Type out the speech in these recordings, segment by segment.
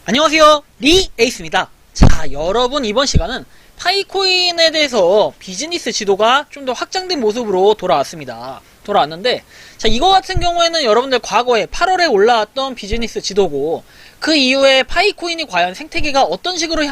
안녕하세요, 리에이스입니다. 자, 여러분, 이번 시간은 파이코인에 대해서 비즈니스 지도가 좀 더 확장된 모습으로 돌아왔는데, 자, 이거 같은 경우에는 여러분들 과거에 8월에 올라왔던 비즈니스 지도고, 그 이후에 파이코인이 과연 생태계가 어떤 식으로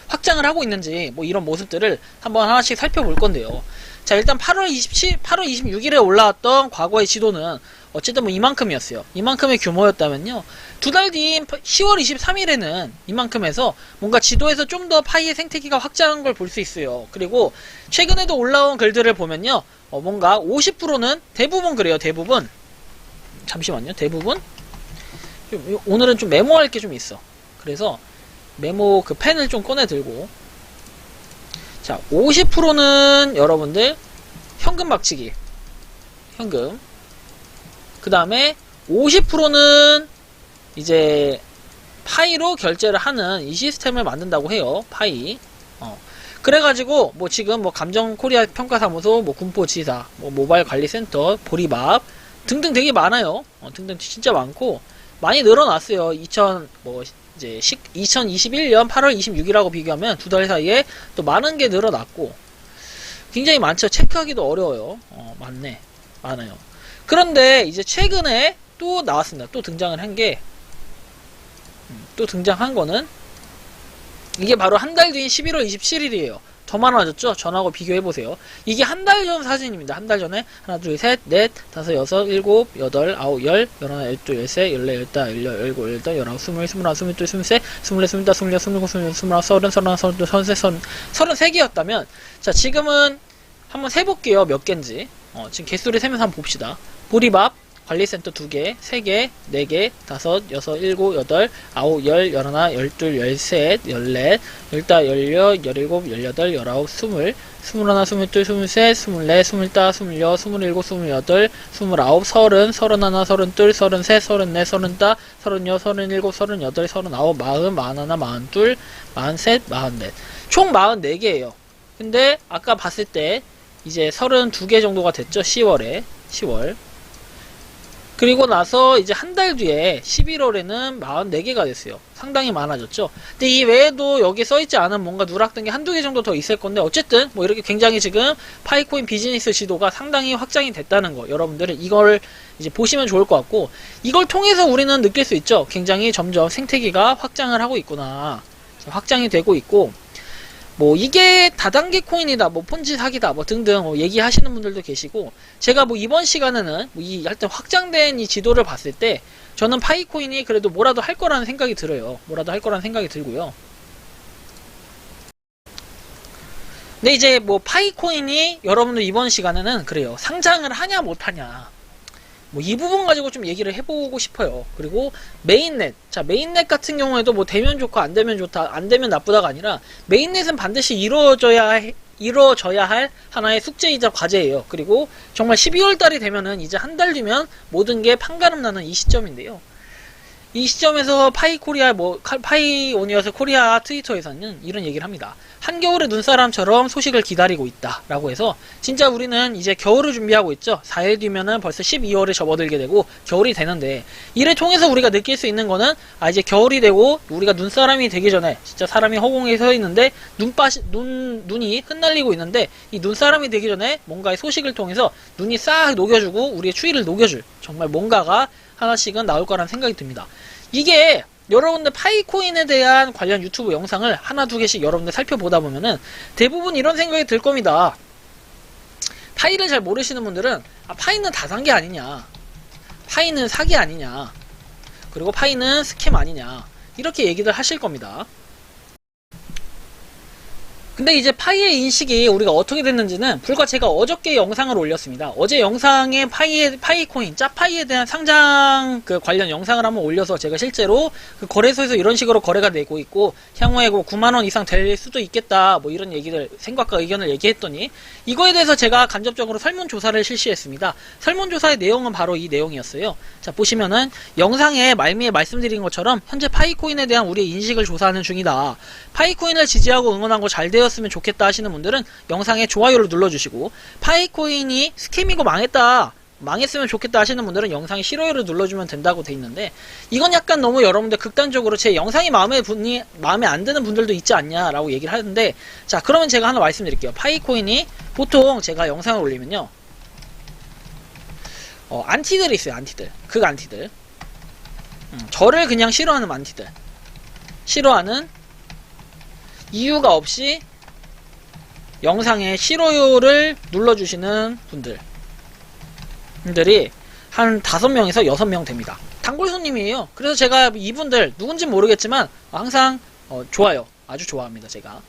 확장을 하고 있는지, 뭐 이런 모습들을 한번 하나씩 살펴볼 건데요. 자, 일단 8월 26일에 올라왔던 과거의 지도는 어쨌든 뭐 이만큼이었어요. 이만큼의 규모였다면요, 두 달 뒤인 10월 23일에는 이만큼에서 뭔가 지도에서 좀 더 파이의 생태계가 확장한 걸 볼 수 있어요. 그리고 최근에도 올라온 글들을 보면요, 뭔가 50%는 대부분 그래요. 대부분. 잠시만요. 대부분 오늘은 좀 메모할 게 좀 있어. 그래서 메모 그 펜을 좀 꺼내 들고, 자, 50%는 여러분들 현금 박치기, 현금. 그 다음에 50%는 이제 파이로 결제를 하는 이 시스템을 만든다고 해요. 파이. 그래가지고 뭐 지금 뭐 감정코리아 평가사무소, 뭐 군포지사, 뭐 모바일관리센터, 보리밥 등등 되게 많아요. 등등 진짜 많고 많이 늘어났어요. 2021년 8월 26일하고 비교하면 두 달 사이에 또 많은 게 늘어났고 굉장히 많죠. 체크하기도 어려워요. 많아요. 그런데 이제 최근에 또 나왔습니다. 또 등장한 거는 이게 바로 한 달 뒤인 11월 27일이에요. 더 많아졌죠? 전하고 비교해보세요. 이게 한 달 전 사진입니다. 한 달 전에 하나, 둘, 셋, 넷, 다섯, 여섯, 일곱, 여덟, 아홉, 열, 열하나, 열둘, 열셋, 열네, 열다, 열일곱, 열여덟, 열아홉, 스물, 스물하나, 스물둘, 스물셋, 스물넷, 스물다, 스물여섯, 스물일곱, 스물여덟, 스물아홉, 서른, 서른하나, 서른둘, 서른셋, 33개였다면, 자, 지금은 한번 세볼게요. 몇 개인지. 지금 개수를 세면서 한번 봅시다. 보리밥, 관리센터 2개, 3개, 4개, 5, 6, 7, 8, 9, 10, 11, 12, 13, 14, 15, 16, 17, 18, 19, 20, 21, 22, 23, 24, 25, 26, 27, 28, 29, 30, 31, 32, 33, 34, 35, 36, 37, 38, 39, 40, 41, 42, 43, 44. 총 44개예요. 근데 아까 봤을 때 이제 32개 정도가 됐죠. 10월. 그리고 나서 이제 한 달 뒤에 11월에는 44개가 됐어요. 상당히 많아졌죠. 근데 이 외에도 여기 써있지 않은 뭔가 누락된 게 한두 개 정도 더 있을 건데, 어쨌든 뭐 이렇게 굉장히 지금 파이코인 비즈니스 지도가 상당히 확장이 됐다는 거, 여러분들은 이걸 이제 보시면 좋을 것 같고, 이걸 통해서 우리는 느낄 수 있죠. 굉장히 점점 생태계가 확장을 하고 있구나, 확장이 되고 있고, 뭐 이게 다단계 코인이다, 뭐 폰지 사기다, 뭐 등등 얘기하시는 분들도 계시고, 제가 뭐 이번 시간에는 하여튼 확장된 이 지도를 봤을 때 저는 파이코인이 그래도 뭐라도 할 거라는 생각이 들어요. 뭐라도 할 거라는 생각이 들고요. 근데 이제 뭐 파이코인이 여러분들 이번 시간에는 그래요, 상장을 하냐 못하냐, 뭐 이 부분 가지고 좀 얘기를 해보고 싶어요. 그리고 메인넷. 자, 메인넷 같은 경우에도 뭐 되면 좋고 안 되면 좋다, 안 되면 나쁘다가 아니라, 메인넷은 반드시 이루어져야 할 하나의 숙제이자 과제예요. 그리고 정말 12월 달이 되면은 이제 한 달 뒤면 모든 게 판가름 나는 이 시점인데요. 이 시점에서 파이오니어스 코리아 트위터에서는 이런 얘기를 합니다. 한겨울의 눈사람처럼 소식을 기다리고 있다 라고 해서, 진짜 우리는 이제 겨울을 준비하고 있죠. 4일 뒤면은 벌써 12월에 접어들게 되고 겨울이 되는데, 이를 통해서 우리가 느낄 수 있는 거는, 이제 겨울이 되고 우리가 눈사람이 되기 전에, 진짜 사람이 허공에 서 있는데 눈이 흩날리고 있는데, 이 눈사람이 되기 전에 뭔가의 소식을 통해서 눈이 싹 녹여주고 우리의 추위를 녹여줄 정말 뭔가가 하나씩은 나올 거라는 생각이 듭니다. 이게 여러분들 파이코인에 대한 관련 유튜브 영상을 하나 두 개씩 여러분들 살펴보다 보면은 대부분 이런 생각이 들 겁니다. 파이를 잘 모르시는 분들은 파이는 다단계 아니냐, 파이는 사기 아니냐, 그리고 파이는 스캠 아니냐, 이렇게 얘기들 하실 겁니다. 근데 이제 파이의 인식이 우리가 어떻게 됐는지는, 불과 제가 어저께 영상을 올렸습니다. 어제 영상에 파이코인, 짜파이에 대한 상장 관련 영상을 한번 올려서, 제가 실제로 그 거래소에서 이런 식으로 거래가 되고 있고 향후에 9만원 이상 될 수도 있겠다, 뭐 이런 얘기를, 생각과 의견을 얘기했더니, 이거에 대해서 제가 간접적으로 설문조사를 실시했습니다. 설문조사의 내용은 바로 이 내용이었어요. 자, 보시면은 영상에 말미에 말씀드린 것처럼 현재 파이코인에 대한 우리의 인식을 조사하는 중이다. 파이코인을 지지하고 응원하고 잘 되었으면 좋겠다 하시는 분들은 영상에 좋아요를 눌러주시고, 파이코인이 스캠이고 망했다, 망했으면 좋겠다 하시는 분들은 영상에 싫어요를 눌러주면 된다고 돼 있는데, 이건 약간 너무 여러분들 극단적으로 제 영상이 마음에 안 드는 분들도 있지 않냐라고 얘기를 하는데, 자, 그러면 제가 하나 말씀드릴게요. 파이코인이 보통 제가 영상을 올리면요, 안티들이 있어요. 안티들, 극안티들. 저를 그냥 싫어하는 안티들, 싫어하는 이유가 없이 영상에 싫어요를 눌러주시는 분들이 한 5명에서 6명 됩니다. 단골 손님이에요. 그래서 제가 이분들 누군지 모르겠지만 항상 좋아요. 아주 좋아합니다. 제가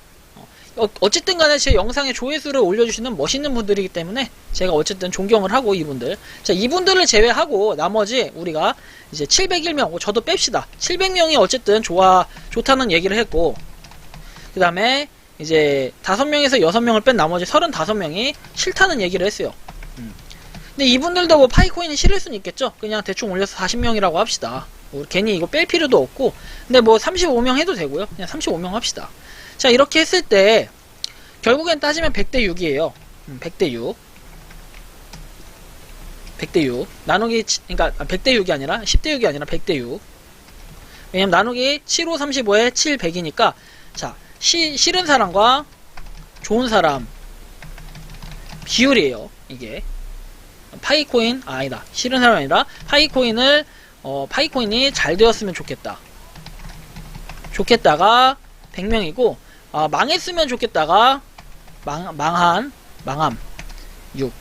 어쨌든 간에 제 영상에 조회수를 올려주시는 멋있는 분들이기 때문에 제가 어쨌든 존경을 하고, 이분들, 자, 이분들을 제외하고 나머지 우리가 이제 701명, 저도 뺍시다. 700명이 어쨌든 좋다는 얘기를 했고, 그 다음에 이제 5명에서 6명을 뺀 나머지 35명이 싫다는 얘기를 했어요. 근데 이분들도 뭐 파이코인이 싫을 수는 있겠죠. 그냥 대충 올려서 40명이라고 합시다. 괜히 이거 뺄 필요도 없고, 근데 뭐 35명 해도 되고요. 그냥 35명 합시다. 자, 이렇게 했을 때 결국엔 따지면 100대 6이에요. 100대 6. 100대 6 나누기, 그러니까 100대 6이 아니라 10대 6이 아니라 100대 6. 왜냐면 나누기 7, 5, 35에 7, 100이니까, 자, 싫은 사람과 좋은 사람 비율이에요. 이게 파이코인, 아니다, 싫은 사람이 아니라 파이코인이 잘 되었으면 좋겠다가 100명이고, 망했으면 좋겠다가 망함 6.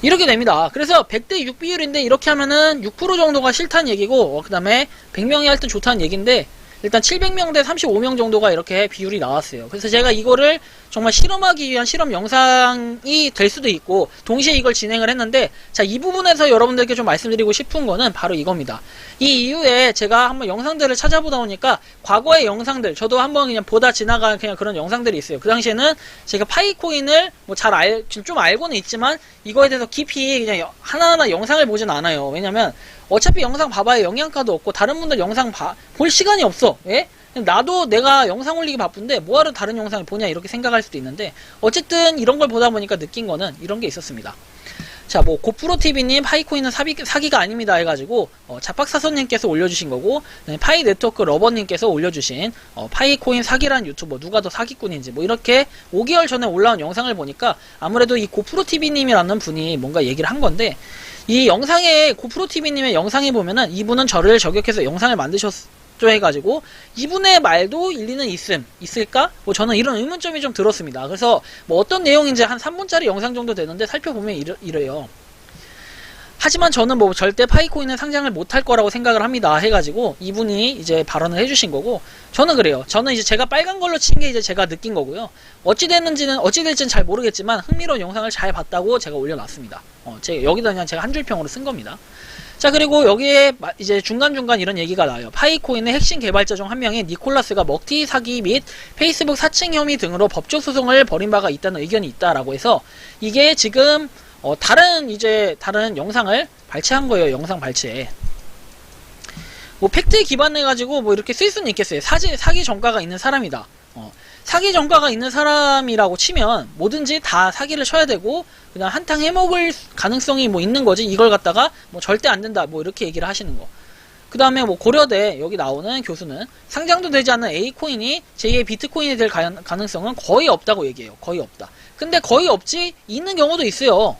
이렇게 됩니다. 그래서 100대 6 비율인데, 이렇게 하면은 6% 정도가 싫다는 얘기고, 그 다음에 100명이 할 땐 좋다는 얘기인데, 일단 700명 대 35명 정도가 이렇게 비율이 나왔어요. 그래서 제가 이거를 정말 실험하기 위한 실험 영상이 될 수도 있고, 동시에 이걸 진행을 했는데, 자, 이 부분에서 여러분들께 좀 말씀드리고 싶은 거는 바로 이겁니다. 이 이후에 제가 한번 영상들을 찾아보다 보니까 과거의 영상들, 저도 한번 그냥 보다 지나간 그냥 그런 영상들이 있어요. 그 당시에는 제가 파이코인을 뭐 좀 알고는 있지만 이거에 대해서 깊이 그냥 하나하나 영상을 보진 않아요. 왜냐면 어차피 영상 봐봐야 영양가도 없고, 다른 분들 영상 볼 시간이 없어. 예? 나도 내가 영상 올리기 바쁜데 뭐하러 다른 영상을 보냐, 이렇게 생각할 수도 있는데, 어쨌든 이런 걸 보다 보니까 느낀 거는 이런 게 있었습니다. 자, 뭐 고프로TV님 파이코인은 사기가 아닙니다 해가지고 자팍사선님께서 올려주신 거고, 파이네트워크 러버님께서 올려주신 파이코인 사기란 유튜버, 누가 더 사기꾼인지, 뭐 이렇게 5개월 전에 올라온 영상을 보니까 아무래도 이 고프로TV님이라는 분이 뭔가 얘기를 한 건데, 이 영상에, 고프로TV님의 영상에 보면은 이분은 저를 저격해서 영상을 만드셨죠 해가지고, 이분의 말도 일리는 있을까? 뭐 저는 이런 의문점이 좀 들었습니다. 그래서 뭐 어떤 내용인지 한 3분짜리 영상 정도 되는데 살펴보면 이래요. 하지만 저는 뭐 절대 파이코인은 상장을 못할 거라고 생각을 합니다 해가지고 이분이 이제 발언을 해주신 거고, 저는 그래요. 저는 이제 제가 빨간 걸로 친 게 이제 제가 느낀 거고요. 어찌 될지는 잘 모르겠지만 흥미로운 영상을 잘 봤다고 제가 올려놨습니다. 여기다 그냥 제가 한 줄 평으로 쓴 겁니다. 자, 그리고 여기에 이제 중간중간 이런 얘기가 나와요. 파이코인의 핵심 개발자 중 한 명인 니콜라스가 먹튀 사기 및 페이스북 사칭 혐의 등으로 법적 소송을 벌인 바가 있다는 의견이 있다라고 해서, 이게 지금 다른 영상을 발췌한 거예요. 영상 발췌. 뭐 팩트에 기반해가지고 뭐 이렇게 쓸 수는 있겠어요. 사기 전과가 있는 사람이다. 사기 전과가 있는 사람이라고 치면 뭐든지 다 사기를 쳐야 되고, 그냥 한탕 해먹을 가능성이 뭐 있는 거지, 이걸 갖다가 뭐 절대 안 된다, 뭐 이렇게 얘기를 하시는 거. 그 다음에 뭐 고려대 여기 나오는 교수는 상장도 되지 않는 A코인이 제2의 비트코인이 될 가능성은 거의 없다고 얘기해요. 거의 없다. 근데 거의 없지, 있는 경우도 있어요.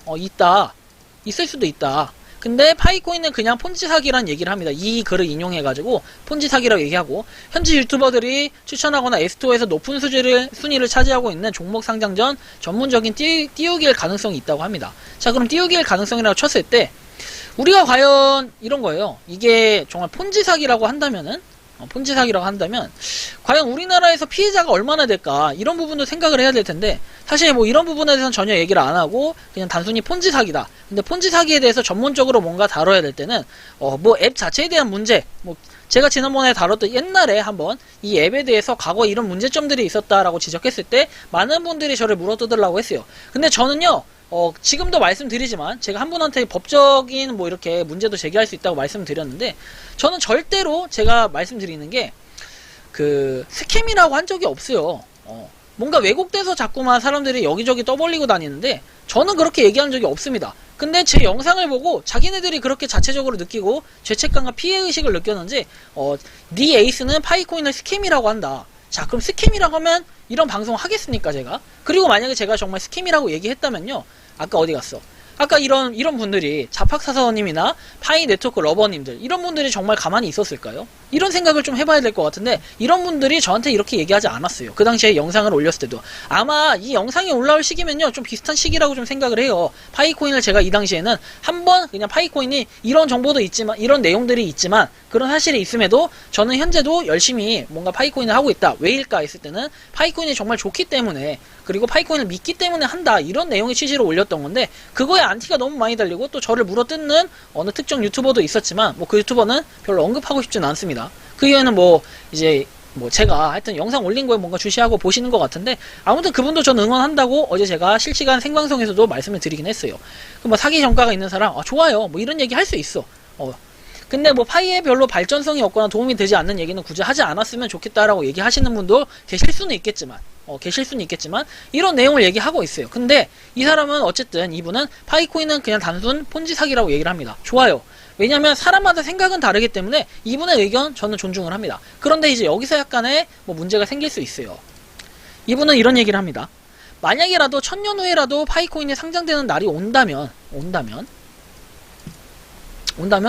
있을 수도 있다. 근데 파이코인은 그냥 폰지 사기란 얘기를 합니다. 이 글을 인용해가지고 폰지 사기라고 얘기하고, 현지 유튜버들이 추천하거나 앱스토어에서 높은 순위를 차지하고 있는 종목 상장 전 전문적인 띄우기일 가능성이 있다고 합니다. 자, 그럼 띄우기일 가능성이라고 쳤을 때 우리가 과연 이런 거예요. 이게 정말 폰지 사기라고 한다면 과연 우리나라에서 피해자가 얼마나 될까, 이런 부분도 생각을 해야 될 텐데, 사실 뭐 이런 부분에 대해서는 전혀 얘기를 안 하고 그냥 단순히 폰지 사기다. 근데 폰지 사기에 대해서 전문적으로 뭔가 다뤄야 될 때는 뭐 앱 자체에 대한 문제, 뭐 제가 지난번에 다뤘던 옛날에 한번 이 앱에 대해서 과거에 이런 문제점들이 있었다라고 지적했을 때 많은 분들이 저를 물어뜯으려고 했어요. 근데 저는요, 지금도 말씀드리지만 제가 한 분한테 법적인 뭐 이렇게 문제도 제기할 수 있다고 말씀드렸는데, 저는 절대로 제가 말씀드리는 게 스캠이라고 한 적이 없어요. 뭔가 왜곡돼서 자꾸만 사람들이 여기저기 떠벌리고 다니는데, 저는 그렇게 얘기한 적이 없습니다. 근데 제 영상을 보고 자기네들이 그렇게 자체적으로 느끼고 죄책감과 피해의식을 느꼈는지 네 에이스는 파이코인을 스캠이라고 한다. 자, 그럼 스캠이라고 하면 이런 방송을 하겠습니까, 제가? 그리고 만약에 제가 정말 스캠이라고 얘기했다면요, 아까 어디 갔어? 아까 이런 분들이 자팍사사님이나 파이 네트워크 러버님들, 이런 분들이 정말 가만히 있었을까요? 이런 생각을 좀 해봐야 될 것 같은데, 이런 분들이 저한테 이렇게 얘기하지 않았어요. 그 당시에 영상을 올렸을 때도. 아마 이 영상이 올라올 시기면요, 좀 비슷한 시기라고 좀 생각을 해요. 파이코인을 제가 이 당시에는 한번 그냥 파이코인이 이런 정보도 있지만, 이런 내용들이 있지만, 그런 사실이 있음에도 저는 현재도 열심히 뭔가 파이코인을 하고 있다. 왜일까 했을 때는 파이코인이 정말 좋기 때문에, 그리고 파이코인을 믿기 때문에 한다, 이런 내용의 취지로 올렸던 건데, 그거에 안티가 너무 많이 달리고 또 저를 물어뜯는 어느 특정 유튜버도 있었지만, 뭐 그 유튜버는 별로 언급하고 싶지는 않습니다. 그 이유는 제가 하여튼 영상 올린 거에 뭔가 주시하고 보시는 것 같은데, 아무튼 그분도 전 응원한다고 어제 제가 실시간 생방송에서도 말씀을 드리긴 했어요. 그 뭐 사기 전가가 있는 사람, 좋아요, 뭐 이런 얘기 할 수 있어. 근데 뭐 파이에 별로 발전성이 없거나 도움이 되지 않는 얘기는 굳이 하지 않았으면 좋겠다라고 얘기하시는 분도 계실 수는 있겠지만, 이런 내용을 얘기하고 있어요. 근데 이 사람은 어쨌든 이분은 파이코인은 그냥 단순 폰지 사기라고 얘기를 합니다. 좋아요. 왜냐면 사람마다 생각은 다르기 때문에 이분의 의견 저는 존중을 합니다. 그런데 이제 여기서 약간의 문제가 생길 수 있어요. 이분은 이런 얘기를 합니다. 만약이라도 1000년 후에라도 파이코인이 상장되는 날이 온다면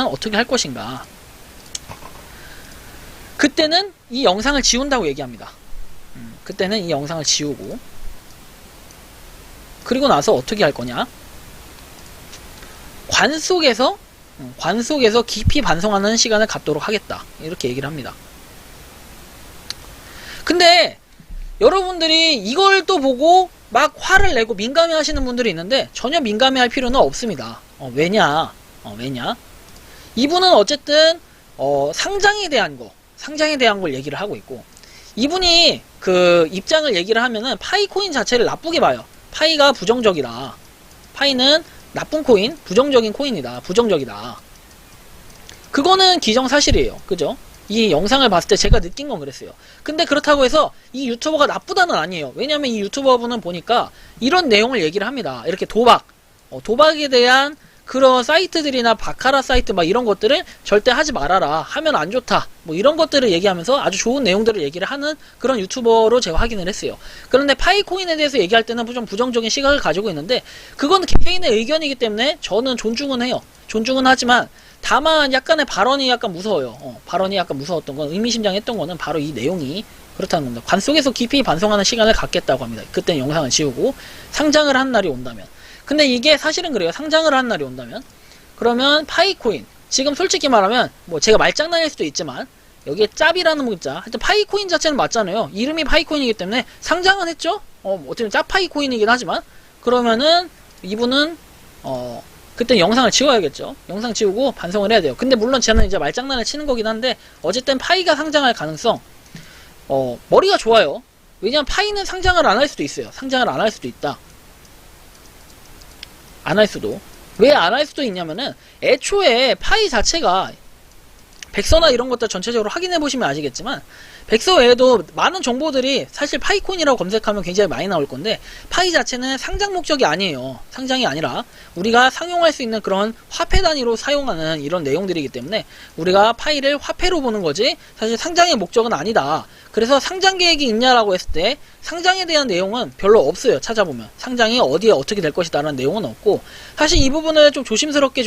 어떻게 할 것인가. 그때는 이 영상을 지운다고 얘기합니다. 그때는 이 영상을 지우고, 그리고 나서 어떻게 할 거냐. 관 속에서 깊이 반성하는 시간을 갖도록 하겠다, 이렇게 얘기를 합니다. 근데 여러분들이 이걸 또 보고 막 화를 내고 민감해 하시는 분들이 있는데, 전혀 민감해 할 필요는 없습니다. 왜냐 이분은 어쨌든 상장에 대한 걸 얘기를 하고 있고, 이분이 그 입장을 얘기를 하면은 파이코인 자체를 나쁘게 봐요. 파이가 부정적이다. 파이는 나쁜 코인, 부정적인 코인이다. 부정적이다. 그거는 기정사실이에요. 그죠? 이 영상을 봤을 때 제가 느낀 건 그랬어요. 근데 그렇다고 해서 이 유튜버가 나쁘다는 아니에요. 왜냐면 이 유튜버분은 보니까 이런 내용을 얘기를 합니다. 이렇게 도박에 대한 그런 사이트들이나 바카라 사이트 막 이런 것들을 절대 하지 말아라, 하면 안 좋다, 뭐 이런 것들을 얘기하면서 아주 좋은 내용들을 얘기를 하는 그런 유튜버로 제가 확인을 했어요. 그런데 파이코인에 대해서 얘기할 때는 좀 부정적인 시각을 가지고 있는데, 그건 개개인의 의견이기 때문에 저는 존중은 해요. 존중은 하지만 다만 약간의 발언이 약간 무서워요. 발언이 약간 무서웠던 건, 의미심장했던 거는 바로 이 내용이 그렇다는 겁니다. 관 속에서 깊이 반성하는 시간을 갖겠다고 합니다. 그때는 영상을 지우고 상장을 한 날이 온다면. 근데 이게 사실은 그래요. 상장을 한 날이 온다면. 그러면 파이코인, 지금 솔직히 말하면 제가 말장난일 수도 있지만 여기에 짭이라는 문자, 하여튼 파이코인 자체는 맞잖아요. 이름이 파이코인이기 때문에 상장은 했죠. 어쨌든 짭파이코인이긴 하지만, 그러면은 이분은 그때 영상을 지워야겠죠. 영상 지우고 반성을 해야 돼요. 근데 물론 저는 이제 말장난을 치는 거긴 한데, 어쨌든 파이가 상장할 가능성, 머리가 좋아요. 왜냐면 파이는 상장을 안 할 수도 있어요. 상장을 안 할 수도 있다. 안 할 수도. 왜 안 할 수도 있냐면은, 애초에 파이 자체가 백서나 이런 것들 전체적으로 확인해 보시면 아시겠지만, 백서 외에도 많은 정보들이 사실 파이코인이라고 검색하면 굉장히 많이 나올 건데, 파이 자체는 상장 목적이 아니에요. 상장이 아니라 우리가 상용할 수 있는 그런 화폐 단위로 사용하는 이런 내용들이기 때문에 우리가 파이를 화폐로 보는 거지 사실 상장의 목적은 아니다. 그래서 상장 계획이 있냐라고 했을 때 상장에 대한 내용은 별로 없어요. 찾아보면 상장이 어디에 어떻게 될 것이다 라는 내용은 없고, 사실 이 부분을 좀 조심스럽게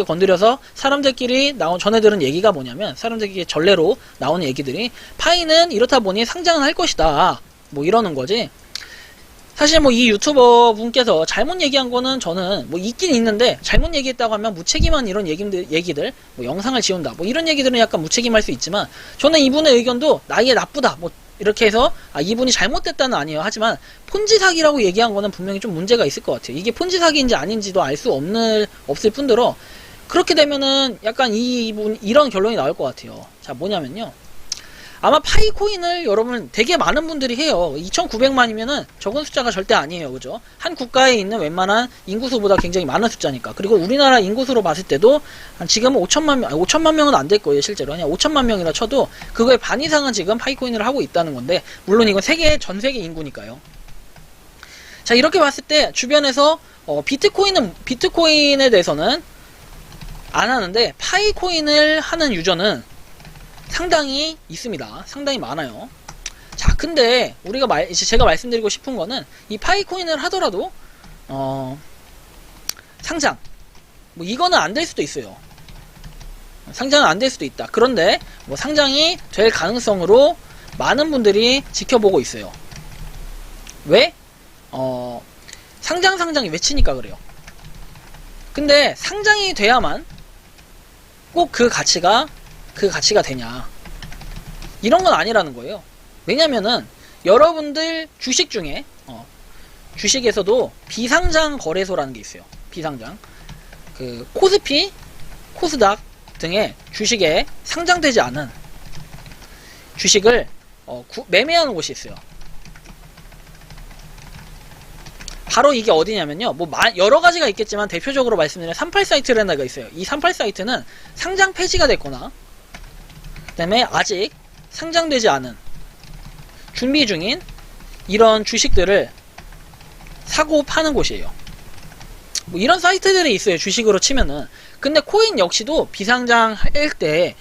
건드려서 사람들끼리 전해들은 얘기가 뭐냐면, 사람들끼리 전례로 나오는 얘기들이 파이는 이렇다 보니 상장은 할 것이다, 뭐 이러는 거지. 사실 이 유튜버 분께서 잘못 얘기한 거는 저는 있긴 있는데, 잘못 얘기했다고 하면 무책임한 이런 얘기들, 영상을 지운다, 이런 얘기들은 약간 무책임할 수 있지만, 저는 이분의 의견도 나이에 나쁘다, 이렇게 해서 이분이 잘못됐다는 아니에요. 하지만 폰지 사기라고 얘기한 거는 분명히 좀 문제가 있을 것 같아요. 이게 폰지 사기인지 아닌지도 알 수 없을 뿐더러, 그렇게 되면은 약간 이런 결론이 나올 것 같아요. 자, 뭐냐면요, 아마 파이코인을 여러분 되게 많은 분들이 해요. 2900만이면은 적은 숫자가 절대 아니에요. 그죠? 한 국가에 있는 웬만한 인구수보다 굉장히 많은 숫자니까. 그리고 우리나라 인구수로 봤을 때도 지금은 5천만 명은 안 될 거예요. 실제로 그냥 5천만 명이라 쳐도 그거의 반 이상은 지금 파이코인을 하고 있다는 건데, 물론 이건 전 세계 인구니까요. 자, 이렇게 봤을 때 주변에서 비트코인에 대해서는 안 하는데 파이코인을 하는 유저는 상당히 있습니다. 상당히 많아요. 자, 근데 이제 제가 말씀드리고 싶은 거는 이 파이코인을 하더라도 상장 뭐 이거는 안 될 수도 있어요. 상장은 안 될 수도 있다. 그런데 뭐 상장이 될 가능성으로 많은 분들이 지켜보고 있어요. 왜? 상장이 외치니까 그래요. 근데 상장이 돼야만 꼭 그 가치가 되냐, 이런 건 아니라는 거예요. 왜냐면은 여러분들 주식 중에 주식에서도 비상장 거래소라는 게 있어요. 비상장, 그 코스피, 코스닥 등의 주식에 상장되지 않은 주식을 매매하는 곳이 있어요. 바로 이게 어디냐면요, 뭐 여러 가지가 있겠지만 대표적으로 말씀드리면 38 사이트라는 데가 있어요. 이 38 사이트는 상장 폐지가 됐거나 그 다음에 아직 상장되지 않은 준비 중인 이런 주식들을 사고 파는 곳이에요. 뭐 이런 사이트들이 있어요, 주식으로 치면은. 근데 코인 역시도 비상장 할 때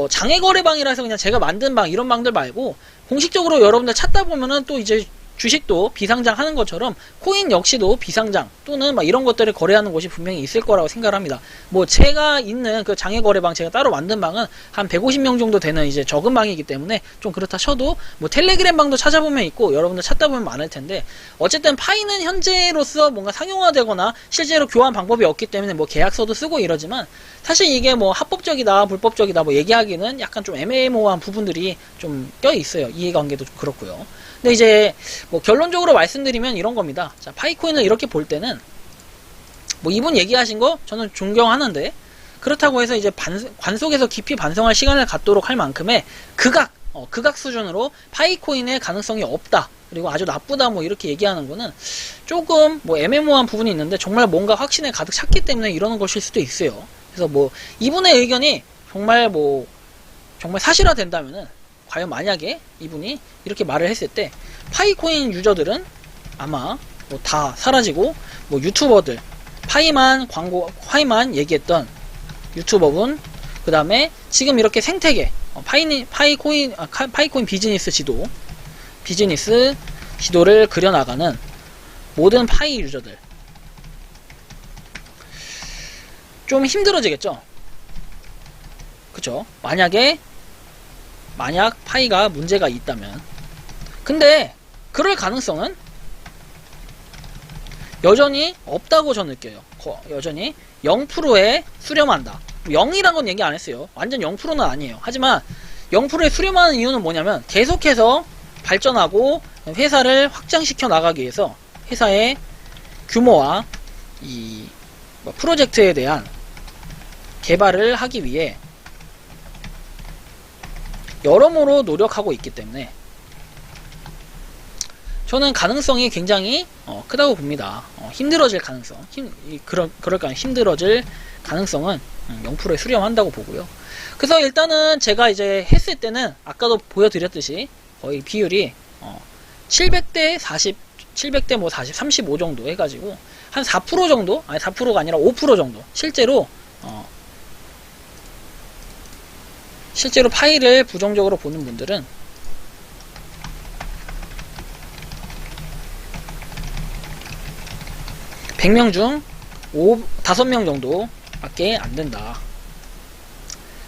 장외거래방이라서 그냥 제가 만든 방, 이런 방들 말고 공식적으로 여러분들 찾다 보면은 또 이제 주식도 비상장 하는 것처럼 코인 역시도 비상장 또는 막 이런 것들을 거래하는 곳이 분명히 있을 거라고 생각을 합니다. 뭐 제가 있는 그 장외거래방, 제가 따로 만든 방은 한 150명 정도 되는 이제 적은 방이기 때문에 좀 그렇다 쳐도 뭐 텔레그램 방도 찾아보면 있고 여러분들 찾다 보면 많을 텐데, 어쨌든 파이는 현재로서 뭔가 상용화되거나 실제로 교환 방법이 없기 때문에 뭐 계약서도 쓰고 이러지만, 사실 이게 뭐 합법적이다 불법적이다 뭐 얘기하기는 약간 좀 애매모호한 부분들이 좀 껴 있어요. 이해관계도 좀 그렇고요. 근데 이제 뭐 결론적으로 말씀드리면 이런 겁니다. 자, 파이코인을 이렇게 볼 때는 뭐 이분 얘기하신 거 저는 존경하는데, 그렇다고 해서 이제 관 속에서 깊이 반성할 시간을 갖도록 할 만큼의 극악 수준으로 파이코인의 가능성이 없다, 그리고 아주 나쁘다 뭐 이렇게 얘기하는 거는 조금 뭐 애매모호한 부분이 있는데, 정말 뭔가 확신에 가득 찼기 때문에 이러는 것일 수도 있어요. 그래서 뭐 이분의 의견이 정말 사실화 된다면은, 과연 만약에 이분이 이렇게 말을 했을 때 파이코인 유저들은 아마 뭐 다 사라지고, 뭐 유튜버들, 파이만 얘기했던 유튜버분, 그 다음에 지금 이렇게 생태계 파이코인 비즈니스 지도를 그려나가는 모든 파이 유저들 좀 힘들어지겠죠. 그쵸? 만약 파이가 문제가 있다면. 근데 그럴 가능성은 여전히 없다고 저는 느껴요. 여전히 0%에 수렴한다. 0이란 건 얘기 안 했어요. 완전 0%는 아니에요. 하지만 0%에 수렴하는 이유는 뭐냐면, 계속해서 발전하고 회사를 확장시켜 나가기 위해서 회사의 규모와 이 프로젝트에 대한 개발을 하기 위해 여러모로 노력하고 있기 때문에 저는 가능성이 굉장히 크다고 봅니다. 힘들어질 가능성, 힘들어질 가능성은 0%에 수렴한다고 보고요. 그래서 일단은 제가 이제 했을 때는 아까도 보여드렸듯이 거의 비율이 700대 40, 700대 뭐 40, 35 정도 해가지고 한 4% 정도, 아니 4%가 아니라 5% 정도 실제로 파이를 부정적으로 보는 분들은 (100명) 중 5명 정도밖에 안 된다.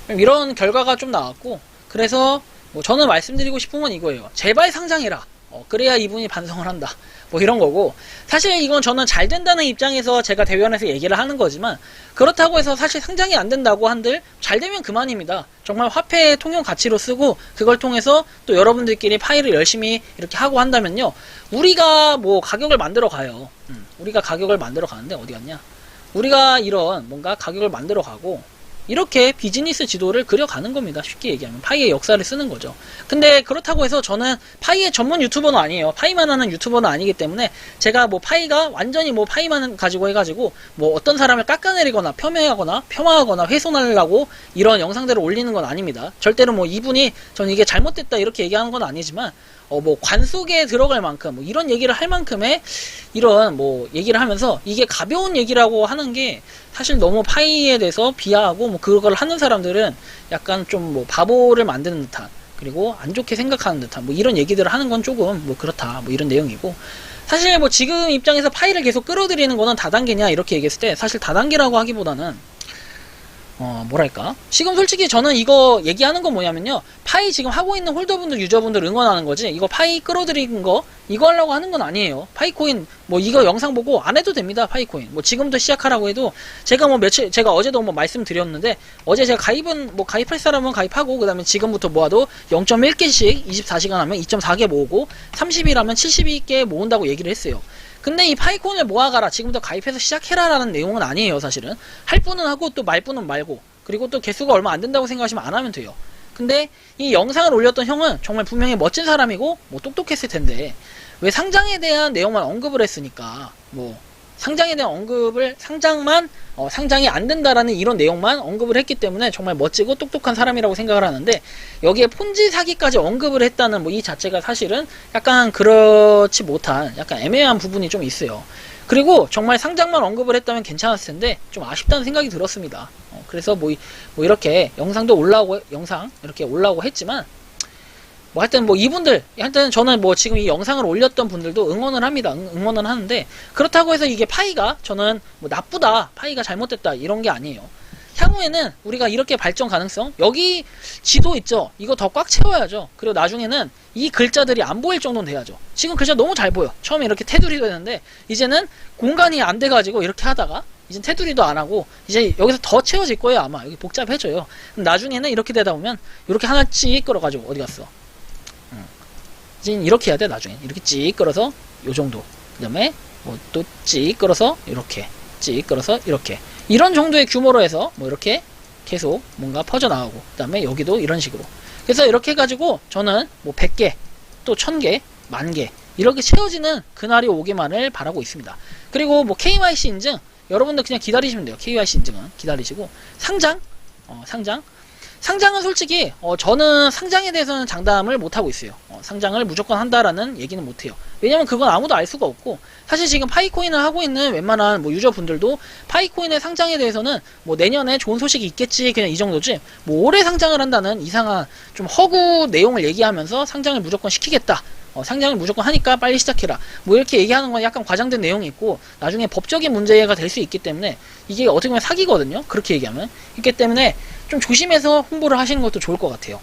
이런 결과가 좀 나왔고, 그래서 뭐 저는 말씀드리고 싶은 건 이거예요. 제발 상장해라. 그래야 이분이 반성을 한다. 뭐 이런 거고, 사실 이건 저는 잘 된다는 입장에서 제가 대변해서 얘기를 하는 거지만, 그렇다고 해서 사실 상장이 안 된다고 한들 잘 되면 그만입니다. 정말 화폐의 통용 가치로 쓰고 그걸 통해서 또 여러분들끼리 파이를 열심히 이렇게 하고 한다면요, 우리가 뭐 가격을 만들어 가요. 우리가 가격을 만들어 가는데 어디 갔냐? 우리가 이런 뭔가 가격을 만들어 가고 이렇게 비즈니스 지도를 그려가는 겁니다. 쉽게 얘기하면 파이의 역사를 쓰는 거죠. 근데 그렇다고 해서 저는 파이의 전문 유튜버는 아니에요. 파이만 하는 유튜버는 아니기 때문에 제가 뭐 파이가 완전히 뭐 파이만 가지고 해가지고 뭐 어떤 사람을 깎아내리거나 폄하하거나 훼손하려고 이런 영상들을 올리는 건 아닙니다. 절대로 뭐 이분이 저는 이게 잘못됐다 이렇게 얘기하는 건 아니지만 뭐 관 속에 들어갈 만큼 뭐 이런 얘기를 할 만큼의 이런 뭐 얘기를 하면서 이게 가벼운 얘기라고 하는 게 사실 너무 파이에 대해서 비하하고 뭐 그걸 하는 사람들은 약간 좀 뭐 바보를 만드는 듯한, 그리고 안 좋게 생각하는 듯한 뭐 이런 얘기들을 하는 건 조금 뭐 그렇다 뭐 이런 내용이고, 사실 뭐 지금 입장에서 파이를 계속 끌어들이는 거는 다단계냐 이렇게 얘기했을 때 사실 다단계라고 하기보다는 뭐랄까, 지금 솔직히 저는 이거 얘기하는 건 뭐냐면요, 파이 지금 하고 있는 홀더분들, 유저분들 응원하는 거지, 이거 파이 끌어들이는 거 이거 하려고 하는 건 아니에요. 파이코인 뭐 이거 영상 보고 안 해도 됩니다. 파이코인 뭐 지금부터 시작하라고 해도, 제가 뭐 제가 어제도 뭐 말씀드렸는데, 어제 제가 가입은 뭐 가입할 사람은 가입하고, 그 다음에 지금부터 모아도 0.1개씩 24시간 하면 2.4개 모으고 30일 하면 72개 모은다고 얘기를 했어요. 근데 이 파이콘을 모아가라, 지금부터 가입해서 시작해라 라는 내용은 아니에요. 사실은 할 분은 하고 또 말 분은 말고, 그리고 또 개수가 얼마 안 된다고 생각하시면 안 하면 돼요. 근데 이 영상을 올렸던 형은 정말 분명히 멋진 사람이고 뭐 똑똑했을 텐데, 왜 상장에 대한 내용만 언급을 했으니까, 뭐 상장에 대한 언급을, 상장이 안 된다라는 이런 내용만 언급을 했기 때문에 정말 멋지고 똑똑한 사람이라고 생각을 하는데, 여기에 폰지 사기까지 언급을 했다는 뭐 이 자체가 사실은 약간 그렇지 못한, 약간 애매한 부분이 좀 있어요. 그리고 정말 상장만 언급을 했다면 괜찮았을 텐데 좀 아쉽다는 생각이 들었습니다. 그래서 뭐 이렇게 영상도 올라오고, 영상 이렇게 올라오고 했지만, 뭐 하여튼 뭐 이분들, 하여튼 저는 뭐 지금 이 영상을 올렸던 분들도 응원을 합니다. 응원을 하는데, 그렇다고 해서 이게 파이가 저는 뭐 나쁘다, 파이가 잘못됐다 이런 게 아니에요. 향후에는 우리가 이렇게 발전 가능성, 여기 지도 있죠, 이거 더 꽉 채워야죠. 그리고 나중에는 이 글자들이 안 보일 정도는 돼야죠. 지금 글자 너무 잘 보여. 처음에 이렇게 테두리도 했는데 이제는 공간이 안 돼가지고 이렇게 하다가 이제 테두리도 안 하고 이제 여기서 더 채워질 거예요. 아마 여기 복잡해져요. 나중에는 이렇게 되다 보면 이렇게 하나 찍 끌어가지고, 어디 갔어? 이제 이렇게 해야 돼. 나중에 이렇게 찍 끌어서 요 정도, 그 다음에 뭐 또 찍 끌어서 이렇게, 찍 끌어서 이렇게, 이런 정도의 규모로 해서 뭐 이렇게 계속 뭔가 퍼져나가고, 그 다음에 여기도 이런 식으로. 그래서 이렇게 해가지고 저는 뭐 100개 또 1000개, 10,000개 이렇게 채워지는 그날이 오기만을 바라고 있습니다. 그리고 뭐 KYC 인증, 여러분들 그냥 기다리시면 돼요. KYC 인증은 기다리시고, 상장은 솔직히 저는 상장에 대해서는 장담을 못하고 있어요. 상장을 무조건 한다라는 얘기는 못해요. 왜냐면 그건 아무도 알 수가 없고, 사실 지금 파이코인을 하고 있는 웬만한 뭐 유저분들도 파이코인의 상장에 대해서는 뭐 내년에 좋은 소식이 있겠지, 그냥 이 정도지, 뭐 올해 상장을 한다는 이상한 좀 허구 내용을 얘기하면서 상장을 무조건 시키겠다, 상장을 무조건 하니까 빨리 시작해라, 뭐 이렇게 얘기하는 건 약간 과장된 내용이 있고, 나중에 법적인 문제가 될 수 있기 때문에 이게 어떻게 보면 사기거든요, 그렇게 얘기하면. 있기 때문에 좀 조심해서 홍보를 하시는 것도 좋을 것 같아요.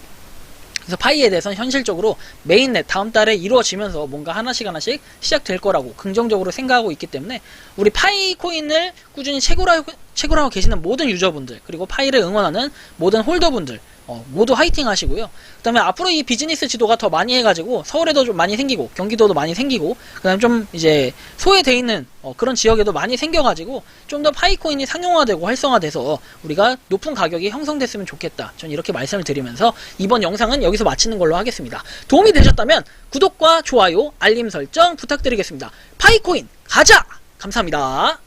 그래서 파이에 대해서는 현실적으로 메인넷 다음 달에 이루어지면서 뭔가 하나씩 시작될 거라고 긍정적으로 생각하고 있기 때문에, 우리 파이 코인을 꾸준히 채굴하고 계시는 모든 유저분들, 그리고 파이를 응원하는 모든 홀더분들 모두 화이팅 하시고요. 그 다음에 앞으로 이 비즈니스 지도가 더 많이 해가지고 서울에도 좀 많이 생기고, 경기도도 많이 생기고, 그 다음에 좀 이제 소외돼 있는 그런 지역에도 많이 생겨가지고 좀 더 파이코인이 상용화되고 활성화돼서 우리가 높은 가격이 형성됐으면 좋겠다, 전 이렇게 말씀을 드리면서 이번 영상은 여기서 마치는 걸로 하겠습니다. 도움이 되셨다면 구독과 좋아요, 알림 설정 부탁드리겠습니다. 파이코인 가자! 감사합니다.